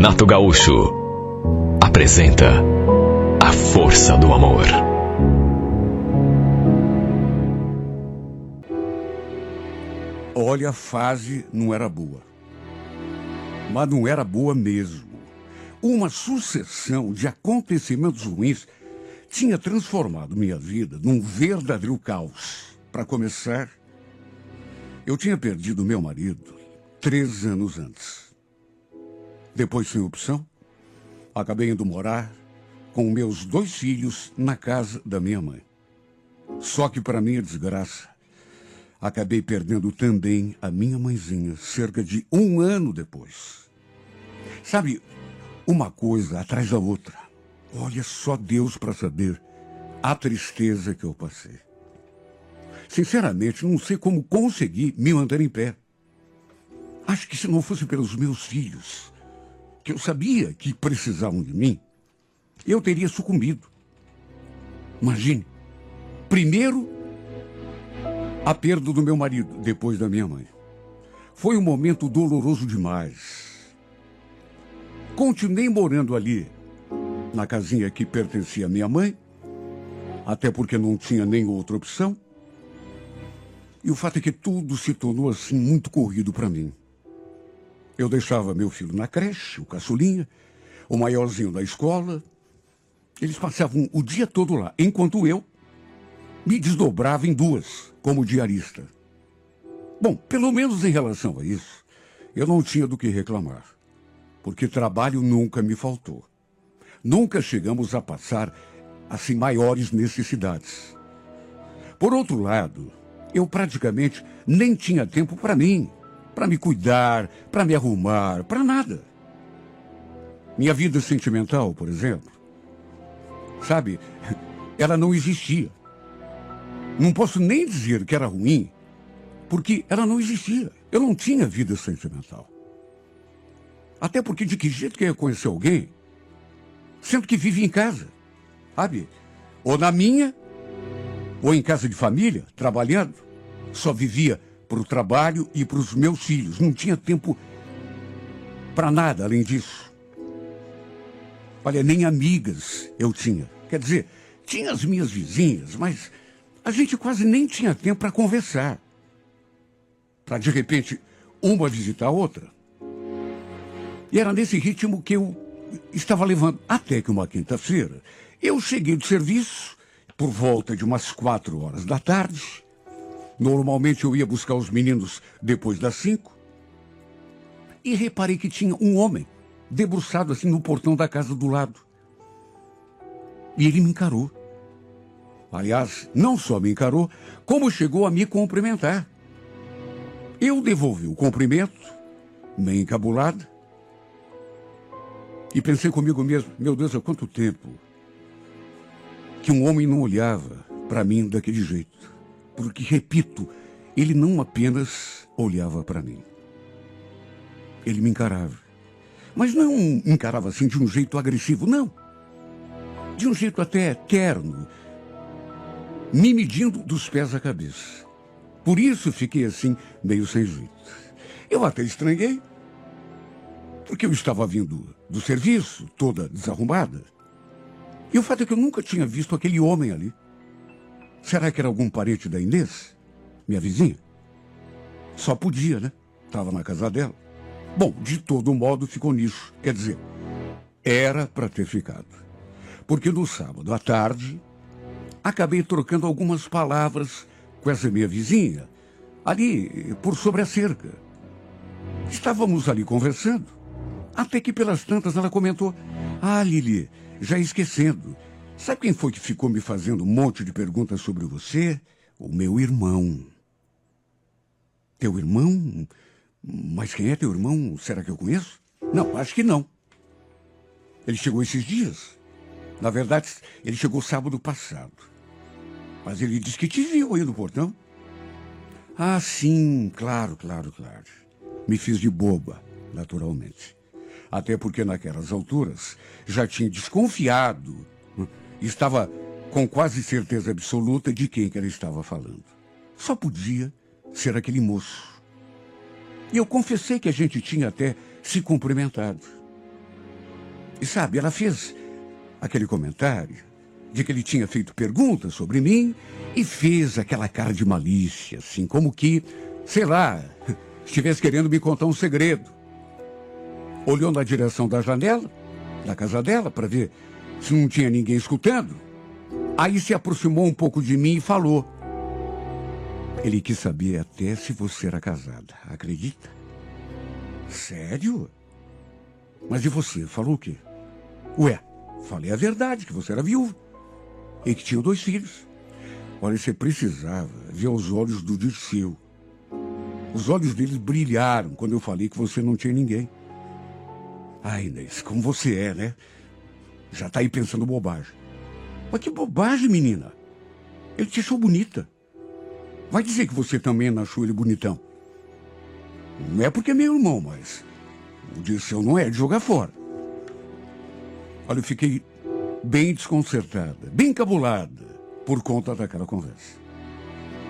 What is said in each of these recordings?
Renato Gaúcho apresenta A Força do Amor. Olha, a fase não era boa. Mas não era boa mesmo. Uma sucessão de acontecimentos ruins tinha transformado minha vida num verdadeiro caos. Para começar, eu tinha perdido meu marido 3 anos antes. Depois, sem opção, acabei indo morar com meus 2 filhos na casa da minha mãe. Só que, para minha desgraça, acabei perdendo também a minha mãezinha cerca de 1 ano depois. Sabe, uma coisa atrás da outra. Olha, só Deus para saber a tristeza que eu passei. Sinceramente, não sei como consegui me manter em pé. Acho que se não fosse pelos meus filhos, que eu sabia que precisavam de mim, eu teria sucumbido. Imagine, primeiro, a perda do meu marido, depois da minha mãe. Foi um momento doloroso demais. Continuei morando ali, na casinha que pertencia à minha mãe, até porque não tinha nem outra opção. E o fato é que tudo se tornou assim muito corrido para mim. Eu deixava meu filho na creche, o caçulinha, o maiorzinho da escola. Eles passavam o dia todo lá, enquanto eu me desdobrava em 2, como diarista. Bom, pelo menos em relação a isso, eu não tinha do que reclamar, porque trabalho nunca me faltou. Nunca chegamos a passar, assim, maiores necessidades. Por outro lado, eu praticamente nem tinha tempo para mim, para me cuidar, para me arrumar, para nada. Minha vida sentimental, por exemplo, sabe, ela não existia. Não posso nem dizer que era ruim, porque ela não existia. Eu não tinha vida sentimental. Até porque de que jeito que eu ia conhecer alguém, sendo que vive em casa, sabe? Ou na minha, ou em casa de família, trabalhando. Só vivia para o trabalho e para os meus filhos. Não tinha tempo para nada além disso. Olha, nem amigas eu tinha. Quer dizer, tinha as minhas vizinhas, mas a gente quase nem tinha tempo para conversar. Para, de repente, uma visitar a outra. E era nesse ritmo que eu estava levando. Até que uma quinta-feira, eu cheguei do serviço por volta de umas 4 horas da tarde. Normalmente eu ia buscar os meninos depois das 5. E reparei que tinha um homem debruçado assim no portão da casa do lado. E ele me encarou. Aliás, não só me encarou, como chegou a me cumprimentar. Eu devolvi o cumprimento, meio encabulado, e pensei comigo mesmo, meu Deus, há quanto tempo que um homem não olhava para mim daquele jeito. Porque, repito, ele não apenas olhava para mim. Ele me encarava. Mas não encarava assim de um jeito agressivo, não. De um jeito até terno, me medindo dos pés à cabeça. Por isso fiquei assim, meio sem jeito. Eu até estranhei, porque eu estava vindo do serviço, toda desarrumada. E o fato é que eu nunca tinha visto aquele homem ali. Será que era algum parente da Inês? Minha vizinha? Só podia, né? Estava na casa dela. Bom, de todo modo ficou nisso. Quer dizer, era para ter ficado. Porque no sábado à tarde, acabei trocando algumas palavras com essa minha vizinha, ali por sobre a cerca. Estávamos ali conversando, até que pelas tantas ela comentou: "Ah, Lili, já esquecendo, sabe quem foi que ficou me fazendo um monte de perguntas sobre você? O meu irmão." "Teu irmão? Mas quem é teu irmão? Será que eu conheço?" "Não, acho que não. Ele chegou esses dias. Na verdade, ele chegou sábado passado. Mas ele disse que te viu aí no portão." "Ah, sim, claro. Me fiz de boba, naturalmente. Até porque naquelas alturas já tinha desconfiado. Estava com quase certeza absoluta de quem que ela estava falando. Só podia ser aquele moço. E eu confessei que a gente tinha até se cumprimentado. E sabe, ela fez aquele comentário de que ele tinha feito perguntas sobre mim e fez aquela cara de malícia, assim, como que, sei lá, estivesse querendo me contar um segredo. Olhou na direção da janela, da casa dela, para ver se não tinha ninguém escutando. Aí se aproximou um pouco de mim e falou: ele quis saber até se você era casada, acredita? Sério? Mas e você, falou o quê? Ué, falei a verdade, que você era viúva e que tinha 2 filhos. Olha, você precisava ver os olhos do Dirceu. Os olhos deles brilharam quando eu falei que você não tinha ninguém. Ai, Inês, como você é, né? Já tá aí pensando bobagem. Mas que bobagem, menina. Ele te achou bonita. Vai dizer que você também não achou ele bonitão. Não é porque é meu irmão, mas o Dirceu não é de jogar fora. Olha, eu fiquei bem desconcertada, bem encabulada por conta daquela conversa.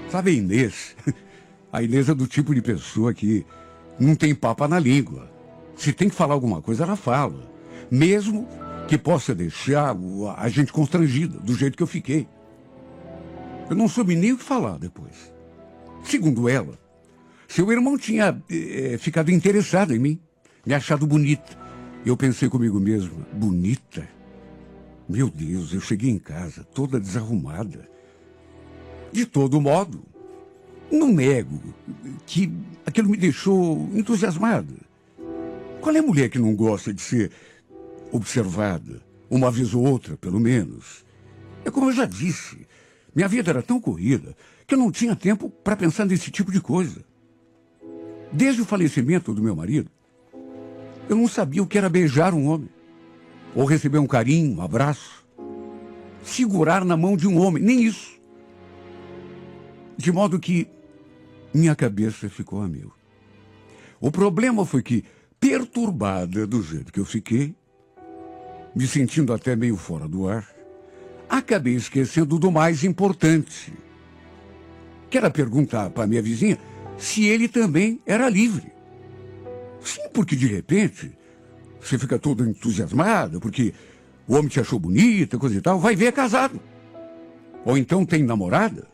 Sabe a Inês? A Inês é do tipo de pessoa que não tem papa na língua. Se tem que falar alguma coisa, ela fala. Mesmo que possa deixar a gente constrangida, do jeito que eu fiquei. Eu não soube nem o que falar depois. Segundo ela, seu irmão tinha ficado interessado em mim, me achado bonita. Eu pensei comigo mesmo, bonita? Meu Deus, eu cheguei em casa toda desarrumada. De todo modo, não nego que aquilo me deixou entusiasmada. Qual é a mulher que não gosta de ser observada, uma vez ou outra, pelo menos? É como eu já disse, minha vida era tão corrida que eu não tinha tempo para pensar nesse tipo de coisa. Desde o falecimento do meu marido, eu não sabia o que era beijar um homem, ou receber um carinho, um abraço, segurar na mão de um homem, nem isso. De modo que minha cabeça ficou a mil. O problema foi que, perturbada do jeito que eu fiquei, me sentindo até meio fora do ar, acabei esquecendo do mais importante, que era perguntar para minha vizinha se ele também era livre. Sim, porque de repente você fica todo entusiasmado, porque o homem te achou bonita, coisa e tal, vai ver é casado. Ou então tem namorada.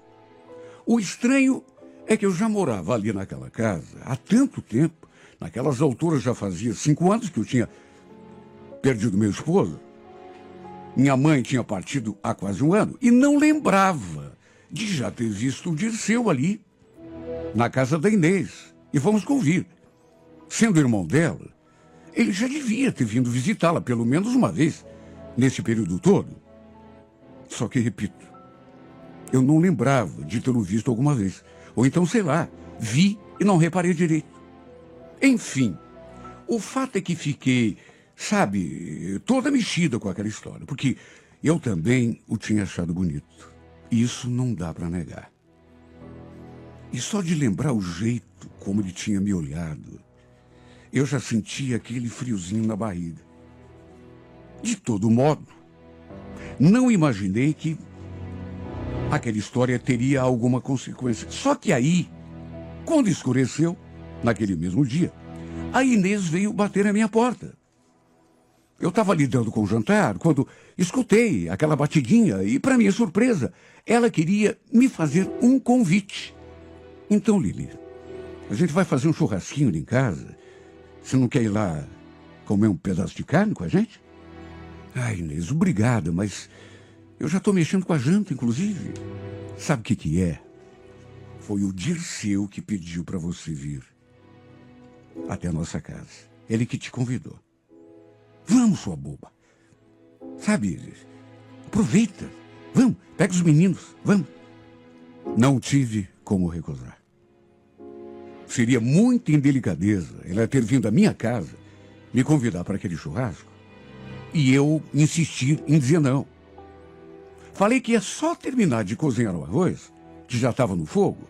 O estranho é que eu já morava ali naquela casa há tanto tempo. Naquelas alturas já fazia 5 anos que eu tinha perdido meu esposo. Minha mãe tinha partido há quase 1 ano e não lembrava de já ter visto o Dirceu ali, na casa da Inês. E vamos convir, sendo irmão dela, ele já devia ter vindo visitá-la pelo menos uma vez nesse período todo. Só que, repito, eu não lembrava de tê-lo visto alguma vez. Ou então, sei lá, vi e não reparei direito. Enfim, o fato é que fiquei, sabe, toda mexida com aquela história, porque eu também o tinha achado bonito. Isso não dá para negar. E só de lembrar o jeito como ele tinha me olhado, eu já sentia aquele friozinho na barriga. De todo modo, não imaginei que aquela história teria alguma consequência. Só que aí, quando escureceu, naquele mesmo dia, a Inês veio bater na minha porta. Eu estava lidando com o jantar quando escutei aquela batidinha e, para minha surpresa, ela queria me fazer um convite. Então, Lili, a gente vai fazer um churrasquinho ali em casa. Você não quer ir lá comer um pedaço de carne com a gente? Ai, Inês, obrigada, mas eu já estou mexendo com a janta, inclusive. Sabe o que é? Foi o Dirceu que pediu para você vir até a nossa casa. Ele que te convidou. Vamos, sua boba. Sabe, aproveita. Vamos, pega os meninos, vamos. Não tive como recusar. Seria muita indelicadeza ela ter vindo à minha casa me convidar para aquele churrasco e eu insistir em dizer não. Falei que ia só terminar de cozinhar o arroz, que já estava no fogo,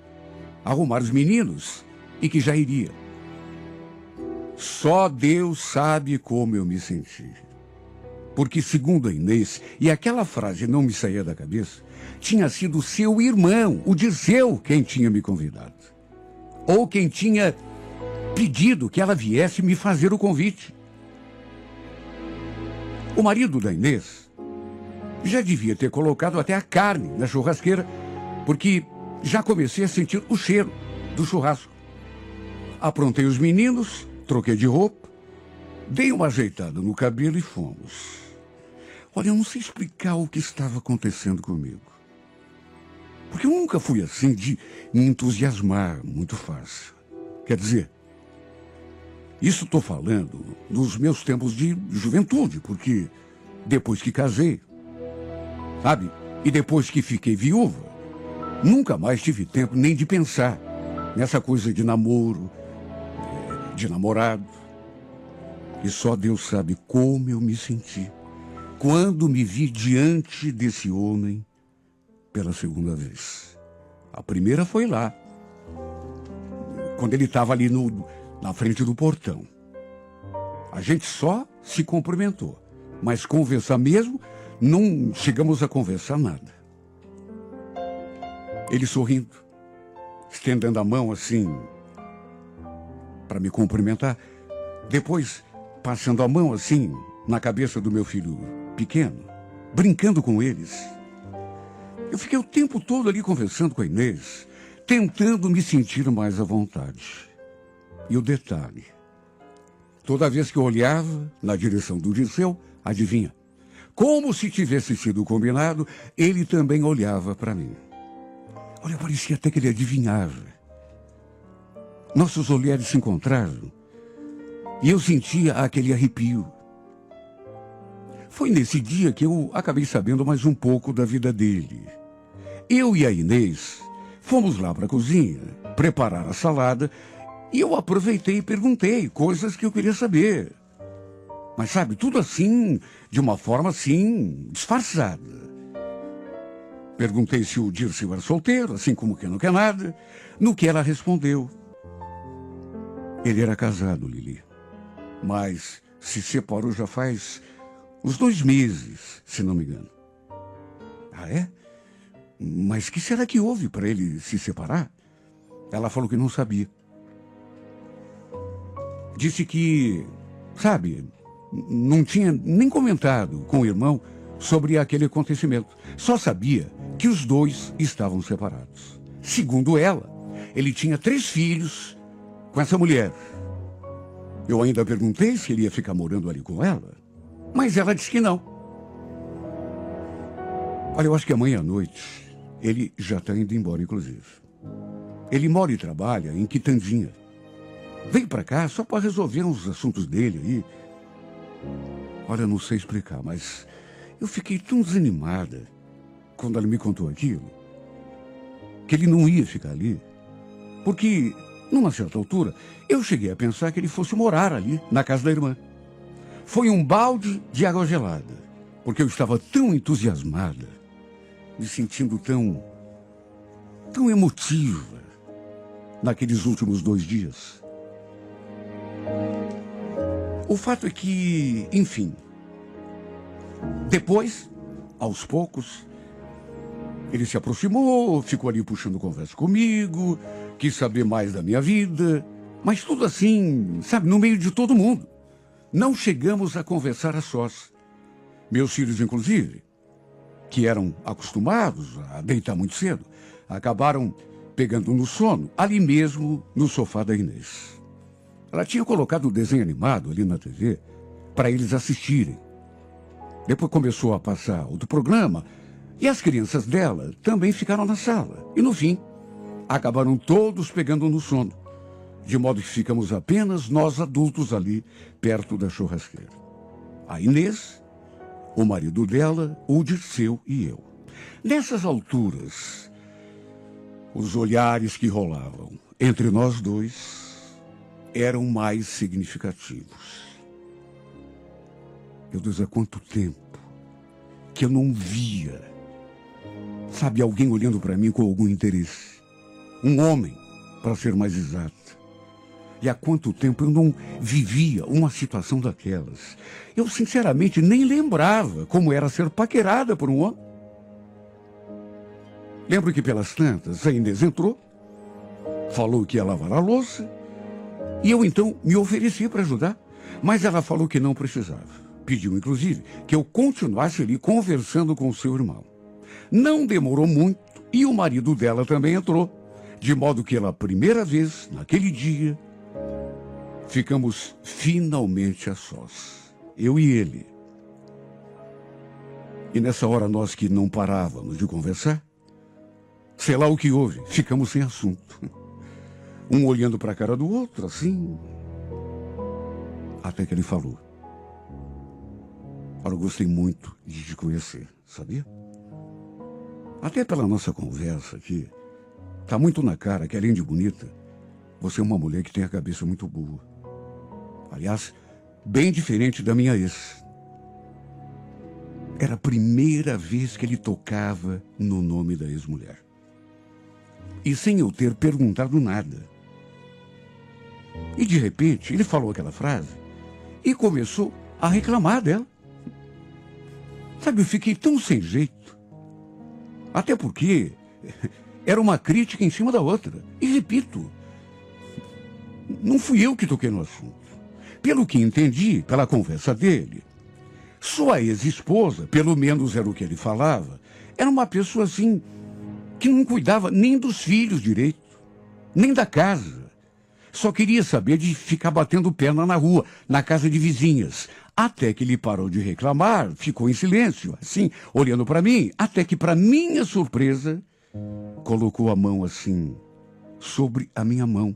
arrumar os meninos e que já iria. Só Deus sabe como eu me senti. Porque, segundo a Inês, e aquela frase não me saía da cabeça, tinha sido seu irmão, o Dirceu, quem tinha me convidado. Ou quem tinha pedido que ela viesse me fazer o convite. O marido da Inês já devia ter colocado até a carne na churrasqueira, porque já comecei a sentir o cheiro do churrasco. Aprontei os meninos, troquei de roupa, dei uma ajeitada no cabelo e fomos. Olha, eu não sei explicar o que estava acontecendo comigo. Porque eu nunca fui assim de me entusiasmar muito fácil. Quer dizer, isso estou falando nos meus tempos de juventude, porque depois que casei, sabe? E depois que fiquei viúva, nunca mais tive tempo nem de pensar nessa coisa de namoro, de namorado. E só Deus sabe como eu me senti quando me vi diante desse homem pela segunda vez. A primeira foi lá, quando ele estava ali na frente do portão. A gente só se cumprimentou, mas conversar mesmo, não chegamos a conversar nada. Ele sorrindo, estendendo a mão assim, para me cumprimentar. Depois, passando a mão assim, na cabeça do meu filho pequeno, brincando com eles. Eu fiquei o tempo todo ali conversando com a Inês, tentando me sentir mais à vontade. E o detalhe, toda vez que eu olhava na direção do Dirceu, adivinha? Como se tivesse sido combinado, ele também olhava para mim. Olha, parecia até que ele adivinhava. Nossos olhares se encontraram e eu sentia aquele arrepio. Foi nesse dia que eu acabei sabendo mais um pouco da vida dele. Eu e a Inês fomos lá para a cozinha preparar a salada e eu aproveitei e perguntei coisas que eu queria saber. Mas sabe, tudo assim, de uma forma assim, disfarçada. Perguntei se o Dirceu era solteiro, assim como que não quer nada, no que ela respondeu. Ele era casado, Lili, mas se separou já faz uns 2 meses, se não me engano. Ah, é? Mas que será que houve para ele se separar? Ela falou que não sabia. Disse que, sabe, não tinha nem comentado com o irmão sobre aquele acontecimento. Só sabia que os dois estavam separados. Segundo ela, ele tinha 3 filhos com essa mulher. Eu ainda perguntei se ele ia ficar morando ali com ela, mas ela disse que não. Olha, eu acho que amanhã à noite ele já está indo embora, inclusive. Ele mora e trabalha em Quitandinha. Veio para cá só para resolver uns assuntos dele aí. Olha, eu não sei explicar, mas eu fiquei tão desanimada quando ela me contou aquilo, que ele não ia ficar ali, porque, numa certa altura, eu cheguei a pensar que ele fosse morar ali, na casa da irmã. Foi um balde de água gelada, porque eu estava tão entusiasmada, me sentindo tão emotiva naqueles últimos 2 dias. O fato é que, enfim, depois, aos poucos, ele se aproximou, ficou ali puxando conversa comigo, quis saber mais da minha vida, mas tudo assim, sabe, no meio de todo mundo. Não chegamos a conversar a sós. Meus filhos, inclusive, que eram acostumados a deitar muito cedo, acabaram pegando no sono, ali mesmo no sofá da Inês. Ela tinha colocado o desenho animado ali na TV para eles assistirem. Depois começou a passar outro programa e as crianças dela também ficaram na sala. E no fim, acabaram todos pegando no sono, de modo que ficamos apenas nós adultos ali, perto da churrasqueira. A Inês, o marido dela, o Dirceu e eu. Nessas alturas, os olhares que rolavam entre nós dois eram mais significativos. Meu Deus, há quanto tempo que eu não via, sabe, alguém olhando para mim com algum interesse. Um homem, para ser mais exato. E há quanto tempo eu não vivia uma situação daquelas. Eu, sinceramente, nem lembrava como era ser paquerada por um homem. Lembro que, pelas tantas, a Inês entrou, falou que ia lavar a louça, e eu, então, me ofereci para ajudar. Mas ela falou que não precisava. pediu, inclusive, que eu continuasse ali conversando com o seu irmão. Não demorou muito e o marido dela também entrou, de modo que pela primeira vez, naquele dia, ficamos finalmente a sós, eu e ele. E nessa hora nós que não parávamos de conversar, sei lá o que houve, ficamos sem assunto. Um olhando para a cara do outro, assim, até que ele falou: "Olha, eu gostei muito de te conhecer, sabia? Até pela nossa conversa aqui, tá muito na cara que, além de bonita, você é uma mulher que tem a cabeça muito boa. Aliás, bem diferente da minha ex." Era a primeira vez que ele tocava no nome da ex-mulher. E sem eu ter perguntado nada. E de repente, ele falou aquela frase e começou a reclamar dela. Sabe, eu fiquei tão sem jeito. Até porque era uma crítica em cima da outra. E repito, não fui eu que toquei no assunto. Pelo que entendi, pela conversa dele, sua ex-esposa, pelo menos era o que ele falava, era uma pessoa assim, que não cuidava nem dos filhos direito, nem da casa. Só queria saber de ficar batendo perna na rua, na casa de vizinhas. Até que ele parou de reclamar, ficou em silêncio, assim, olhando para mim, até que, para minha surpresa, colocou a mão assim, sobre a minha mão,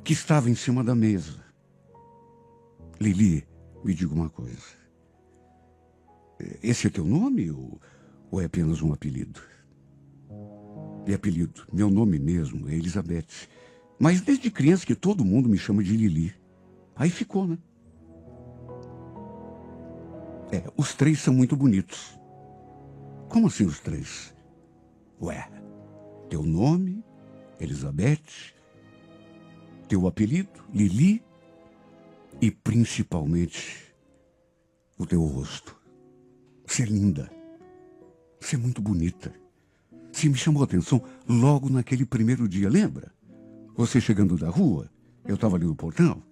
que estava em cima da mesa. "Lili, me diga uma coisa. Esse é teu nome ou é apenas um apelido?" "É apelido. Meu nome mesmo é Elizabeth. Mas desde criança que todo mundo me chama de Lili." Aí ficou, né? Os três são muito bonitos." "Como assim os três?" "Ué, teu nome, Elizabeth, teu apelido, Lili, e principalmente o teu rosto. Você é linda. Você é muito bonita. Você me chamou a atenção logo naquele primeiro dia, lembra? Você chegando da rua, eu estava ali no portão."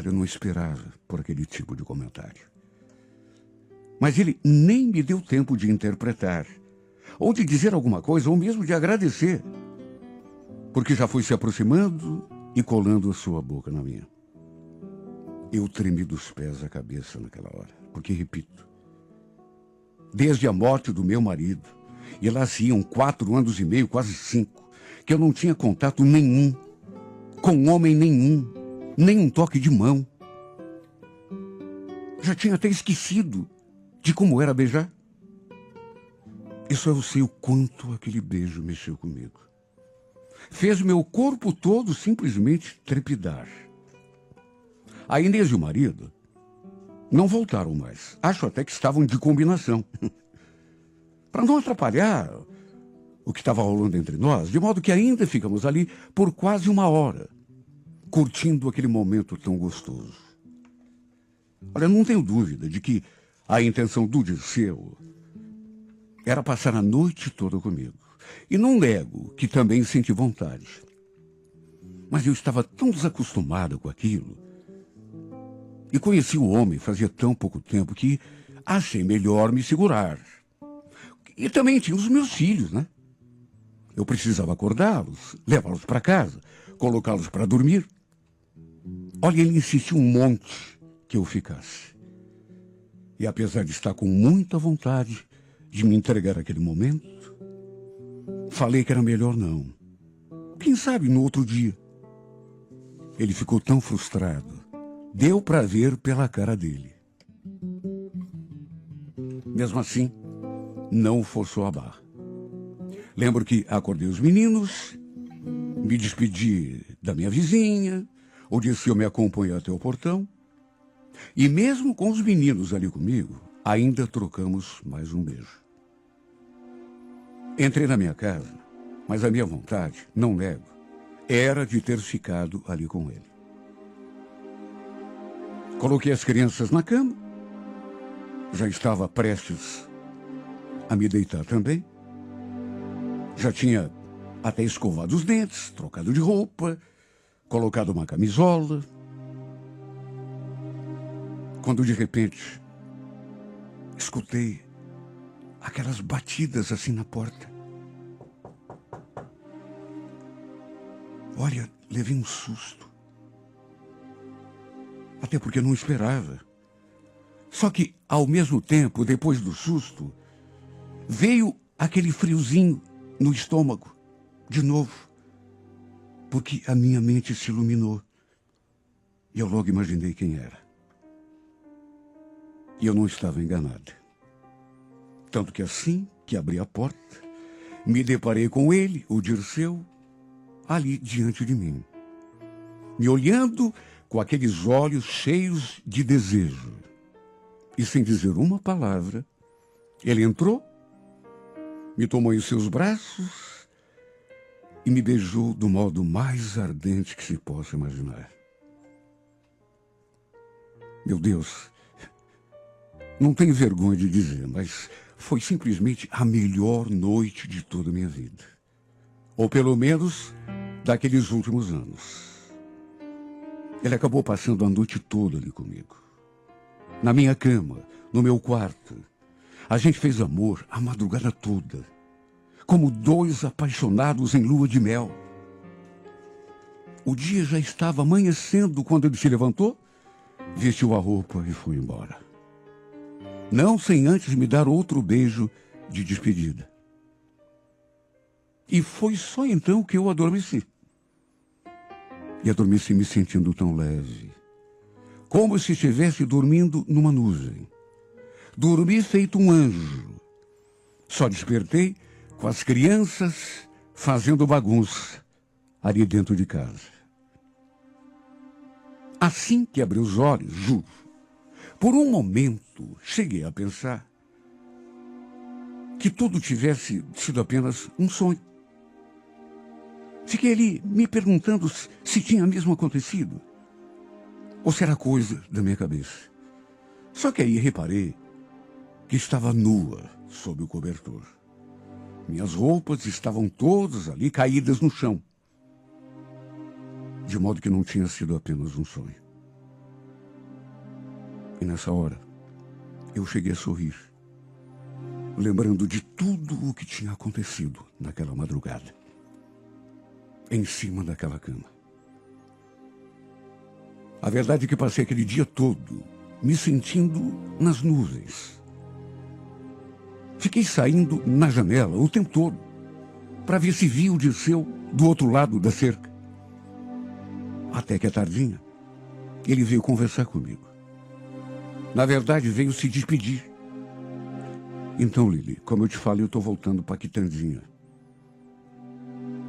Eu não esperava por aquele tipo de comentário. Mas ele nem me deu tempo de interpretar, ou de dizer alguma coisa, ou mesmo de agradecer, porque já foi se aproximando e colando a sua boca na minha. Eu tremi dos pés à cabeça naquela hora, porque, repito, desde a morte do meu marido, e lá se iam 4 anos e meio, quase 5, que eu não tinha contato nenhum, com homem nenhum, nem um toque de mão. Já tinha até esquecido de como era beijar. E só eu sei o quanto aquele beijo mexeu comigo. Fez meu corpo todo simplesmente trepidar. A Inês e o marido não voltaram mais. Acho até que estavam de combinação. Para não atrapalhar o que estava rolando entre nós, de modo que ainda ficamos ali por quase 1 hora, curtindo aquele momento tão gostoso. Olha, não tenho dúvida de que a intenção do Dirceu era passar a noite toda comigo. E não nego que também senti vontade. Mas eu estava tão desacostumado com aquilo, e conheci o homem fazia tão pouco tempo, que achei melhor me segurar. E também tinha os meus filhos, né? Eu precisava acordá-los, levá-los para casa, colocá-los para dormir. Olha, ele insistiu um monte que eu ficasse. E apesar de estar com muita vontade de me entregar àquele momento, falei que era melhor não. Quem sabe no outro dia. Ele ficou tão frustrado. Deu para ver pela cara dele. Mesmo assim, não forçou a barra. Lembro que acordei os meninos, me despedi da minha vizinha, o Dirceu me acompanhou até o portão, e mesmo com os meninos ali comigo, ainda trocamos mais um beijo. Entrei na minha casa, mas a minha vontade, não nego, era de ter ficado ali com ele. Coloquei as crianças na cama, já estava prestes a me deitar também, já tinha até escovado os dentes, trocado de roupa, colocado uma camisola. quando de repente escutei aquelas batidas assim na porta. Olha, levei um susto. Até porque não esperava. Só que, ao mesmo tempo, depois do susto, veio aquele friozinho no estômago, de novo. Porque a minha mente se iluminou. E eu logo imaginei quem era. E eu não estava enganado. Tanto que assim que abri a porta, me deparei com ele, o Dirceu, ali diante de mim. Me olhando com aqueles olhos cheios de desejo. E sem dizer uma palavra, ele entrou, me tomou em seus braços e me beijou do modo mais ardente que se possa imaginar. Meu Deus, não tenho vergonha de dizer, mas foi simplesmente a melhor noite de toda a minha vida. Ou pelo menos daqueles últimos anos. Ele acabou passando a noite toda ali comigo. Na minha cama, no meu quarto. A gente fez amor a madrugada toda. Como dois apaixonados em lua de mel. O dia já estava amanhecendo quando ele se levantou, vestiu a roupa e foi embora. Não sem antes me dar outro beijo de despedida. E foi só então que eu adormeci. E adormeci me sentindo tão leve, como se estivesse dormindo numa nuvem. Dormi feito um anjo. Só despertei com as crianças fazendo bagunça ali dentro de casa. Assim que abri os olhos, juro, por um momento cheguei a pensar que tudo tivesse sido apenas um sonho. Fiquei ali me perguntando se tinha mesmo acontecido. Ou se era coisa da minha cabeça. Só que aí reparei que estava nua sob o cobertor. Minhas roupas estavam todas ali caídas no chão. De modo que não tinha sido apenas um sonho. E nessa hora, eu cheguei a sorrir. Lembrando de tudo o que tinha acontecido naquela madrugada. Em cima daquela cama. A verdade é que passei aquele dia todo me sentindo nas nuvens. Fiquei saindo na janela o tempo todo para ver se via o Dirceu do outro lado da cerca. Até que à tardinha, ele veio conversar comigo. Na verdade, veio se despedir. Então, Lili, como eu te falei, eu estou voltando para Quitandinha.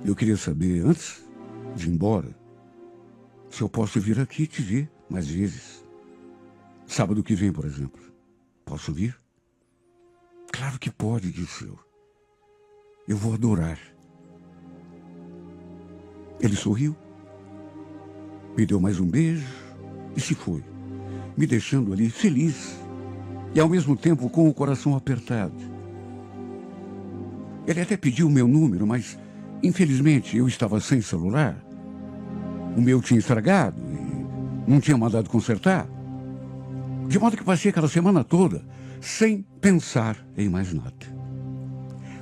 Eu queria saber, antes de ir embora, se eu posso vir aqui te ver mais vezes. Sábado que vem, por exemplo. Posso vir? Claro que pode, Dirceu. Eu vou adorar. Ele sorriu, me deu mais um beijo e se foi, me deixando ali feliz e ao mesmo tempo com o coração apertado. Ele até pediu o meu número, mas infelizmente eu estava sem celular. O meu tinha estragado e não tinha mandado consertar. De modo que passei aquela semana toda sem pensar em mais nada.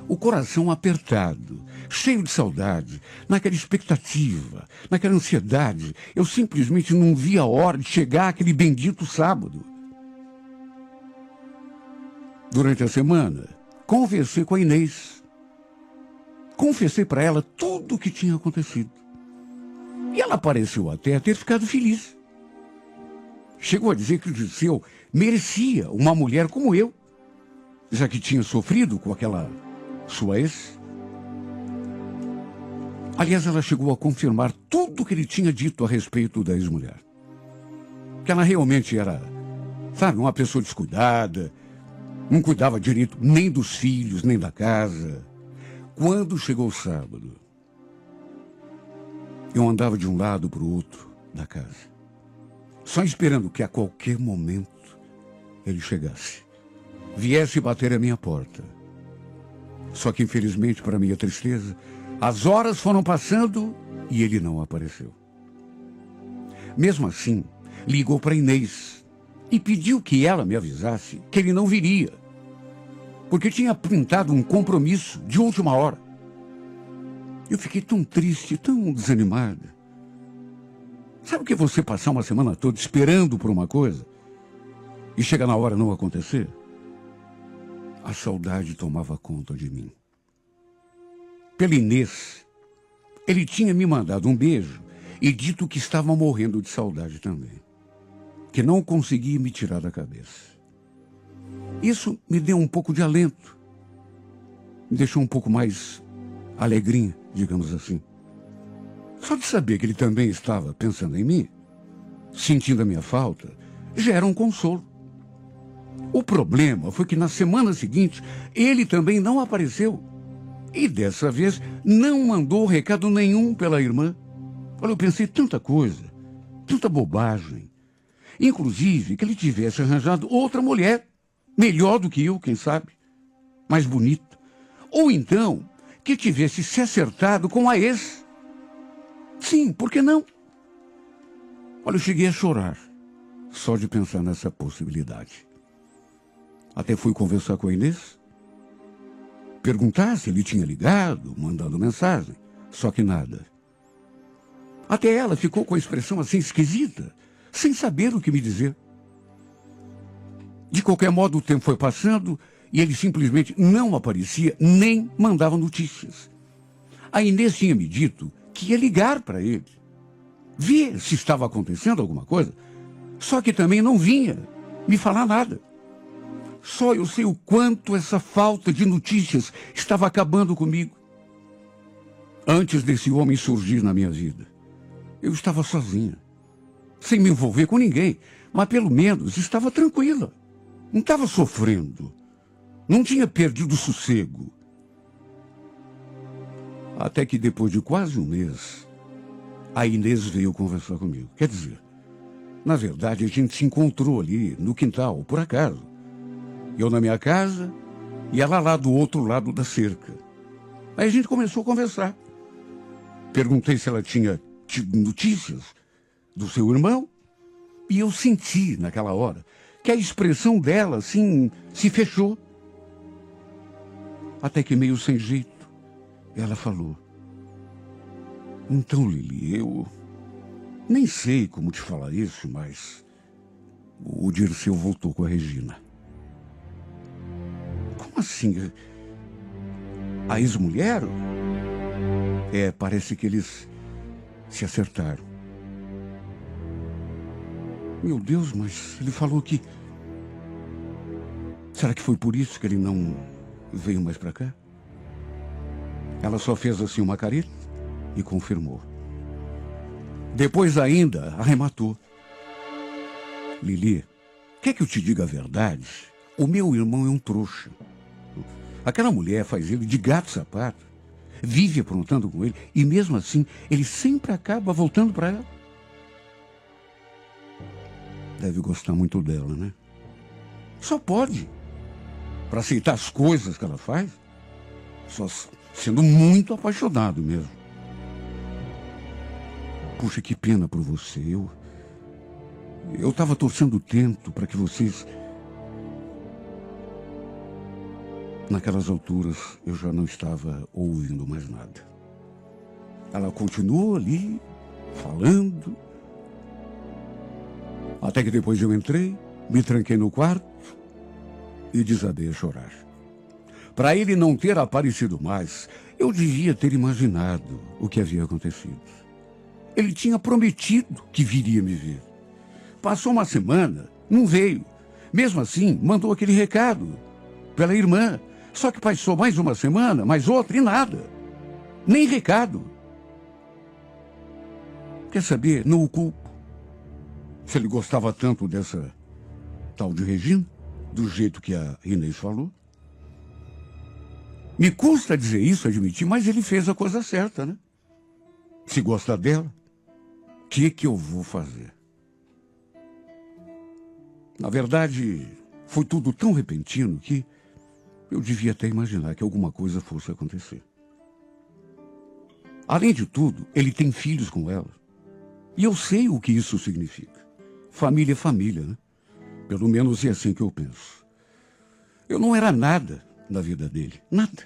O coração apertado, cheio de saudade, naquela expectativa, naquela ansiedade. Eu simplesmente não via a hora de chegar aquele bendito sábado. Durante a semana, conversei com a Inês. Confessei para ela tudo o que tinha acontecido. E ela pareceu até ter ficado feliz. Chegou a dizer que o Dirceu merecia uma mulher como eu, já que tinha sofrido com aquela sua ex. Aliás, ela chegou a confirmar tudo o que ele tinha dito a respeito da ex-mulher. Que ela realmente era, sabe, uma pessoa descuidada, não cuidava direito nem dos filhos, nem da casa. Quando chegou o sábado, eu andava de um lado para o outro da casa, só esperando que a qualquer momento ele chegasse, viesse bater a minha porta. Só que, infelizmente, para minha tristeza, as horas foram passando e ele não apareceu. Mesmo assim, ligou para Inês, e pediu que ela me avisasse que ele não viria, porque tinha pintado um compromisso de última hora. Eu fiquei tão triste, tão desanimada. Sabe o que é você passar uma semana toda esperando por uma coisa e chega na hora não acontecer? A saudade tomava conta de mim. Pela Inês, ele tinha me mandado um beijo e dito que estava morrendo de saudade também, que não conseguia me tirar da cabeça. Isso me deu um pouco de alento, me deixou um pouco mais alegrinha, digamos assim. Só de saber que ele também estava pensando em mim, sentindo a minha falta, já era um consolo. O problema foi que na semana seguinte, ele também não apareceu. E dessa vez não mandou recado nenhum pela irmã. Olha, eu pensei tanta coisa, tanta bobagem. Inclusive que ele tivesse arranjado outra mulher, melhor do que eu, quem sabe, mais bonita. Ou então que tivesse se acertado com a ex. Sim, por que não? Olha, eu cheguei a chorar só de pensar nessa possibilidade. Até fui conversar com a Inês, perguntar se ele tinha ligado, mandando mensagem, só que nada. Até ela ficou com a expressão assim esquisita, sem saber o que me dizer. De qualquer modo, o tempo foi passando e ele simplesmente não aparecia, nem mandava notícias. A Inês tinha me dito que ia ligar para ele, ver se estava acontecendo alguma coisa, só que também não vinha me falar nada. Só eu sei o quanto essa falta de notícias estava acabando comigo. Antes desse homem surgir na minha vida, eu estava sozinha, sem me envolver com ninguém, mas pelo menos estava tranquila. Não estava sofrendo, não tinha perdido o sossego. Até que depois de quase um mês, a Inês veio conversar comigo. Quer dizer, na verdade a gente se encontrou ali no quintal, por acaso. Eu na minha casa e ela lá do outro lado da cerca. Aí a gente começou a conversar. Perguntei se ela tinha tido notícias do seu irmão e eu senti naquela hora que a expressão dela, assim, se fechou. Até que meio sem jeito, ela falou: então, Lili, eu nem sei como te falar isso, mas o Dirceu voltou com a Regina. Como assim? A ex-mulher? Parece que eles se acertaram. Meu Deus, mas ele falou que... Será que foi por isso que ele não veio mais pra cá? Ela só fez assim uma careta e confirmou. Depois ainda arrematou: Lili, quer que eu te diga a verdade? O meu irmão é um trouxa. Aquela mulher faz ele de gato e sapato, vive aprontando com ele, e mesmo assim ele sempre acaba voltando para ela. Deve gostar muito dela, né? Só pode, para aceitar as coisas que ela faz, só sendo muito apaixonado mesmo. Puxa, que pena por você. Eu estava torcendo tanto para que vocês... Naquelas alturas, eu já não estava ouvindo mais nada. Ela continuou ali, falando. Até que depois eu entrei, me tranquei no quarto e desabei a chorar. Para ele não ter aparecido mais, eu devia ter imaginado o que havia acontecido. Ele tinha prometido que viria me ver. Passou uma semana, não veio. Mesmo assim, mandou aquele recado pela irmã. Só que passou mais uma semana, mais outra e nada. Nem recado. Quer saber? Não o culpo. Se ele gostava tanto dessa tal de Regina, do jeito que a Inês falou. Me custa dizer isso, admitir, mas ele fez a coisa certa, né? Se gosta dela, o que eu vou fazer? Na verdade, foi tudo tão repentino que eu devia até imaginar que alguma coisa fosse acontecer. Além de tudo, ele tem filhos com ela. E eu sei o que isso significa. Família é família, né? Pelo menos é assim que eu penso. Eu não era nada na vida dele. Nada.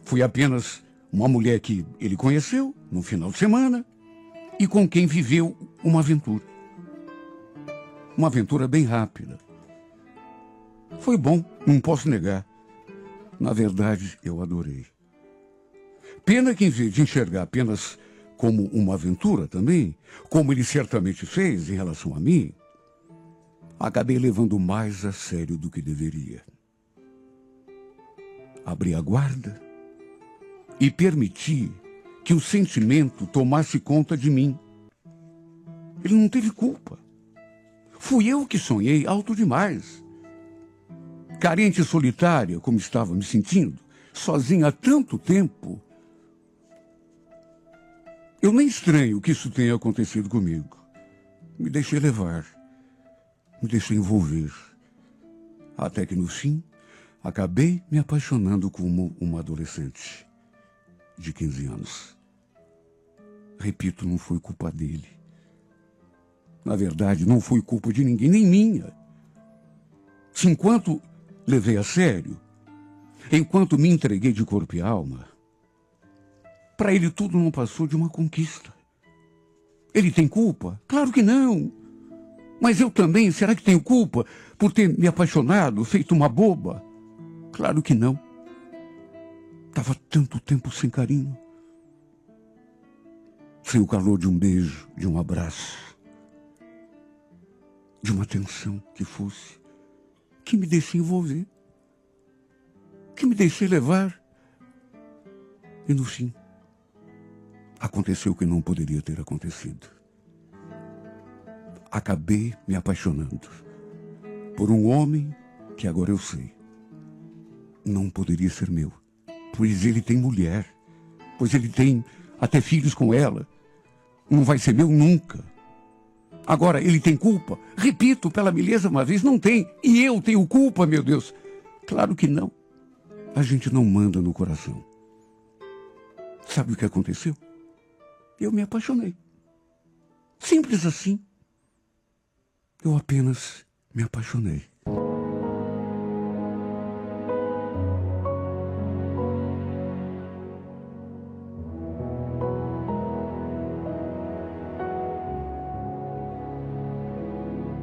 Fui apenas uma mulher que ele conheceu no final de semana e com quem viveu uma aventura. Uma aventura bem rápida. Foi bom, não posso negar. Na verdade, eu adorei. Pena que, em vez de enxergar apenas como uma aventura também, como ele certamente fez em relação a mim, acabei levando mais a sério do que deveria. Abri a guarda e permiti que o sentimento tomasse conta de mim. Ele não teve culpa. Fui eu que sonhei alto demais. Carente e solitária, como estava me sentindo, sozinha há tanto tempo. Eu nem estranho que isso tenha acontecido comigo. Me deixei levar, me deixei envolver. Até que, no fim, acabei me apaixonando como uma adolescente de 15 anos. Repito, não foi culpa dele. Na verdade, não foi culpa de ninguém, nem minha. Se enquanto levei a sério, enquanto me entreguei de corpo e alma, para ele tudo não passou de uma conquista. Ele tem culpa? Claro que não. Mas eu também, será que tenho culpa por ter me apaixonado, feito uma boba? Claro que não. Estava tanto tempo sem carinho. Sem o calor de um beijo, de um abraço, de uma atenção que fosse, que me deixei envolver, que me deixei levar. E no fim, aconteceu o que não poderia ter acontecido. Acabei me apaixonando por um homem que agora eu sei não poderia ser meu, pois ele tem mulher, pois ele tem até filhos com ela. Não vai ser meu nunca. Agora, ele tem culpa? Repito, pela milésima vez, não tem. E eu tenho culpa, meu Deus? Claro que não. A gente não manda no coração. Sabe o que aconteceu? Eu me apaixonei. Simples assim. Eu apenas me apaixonei.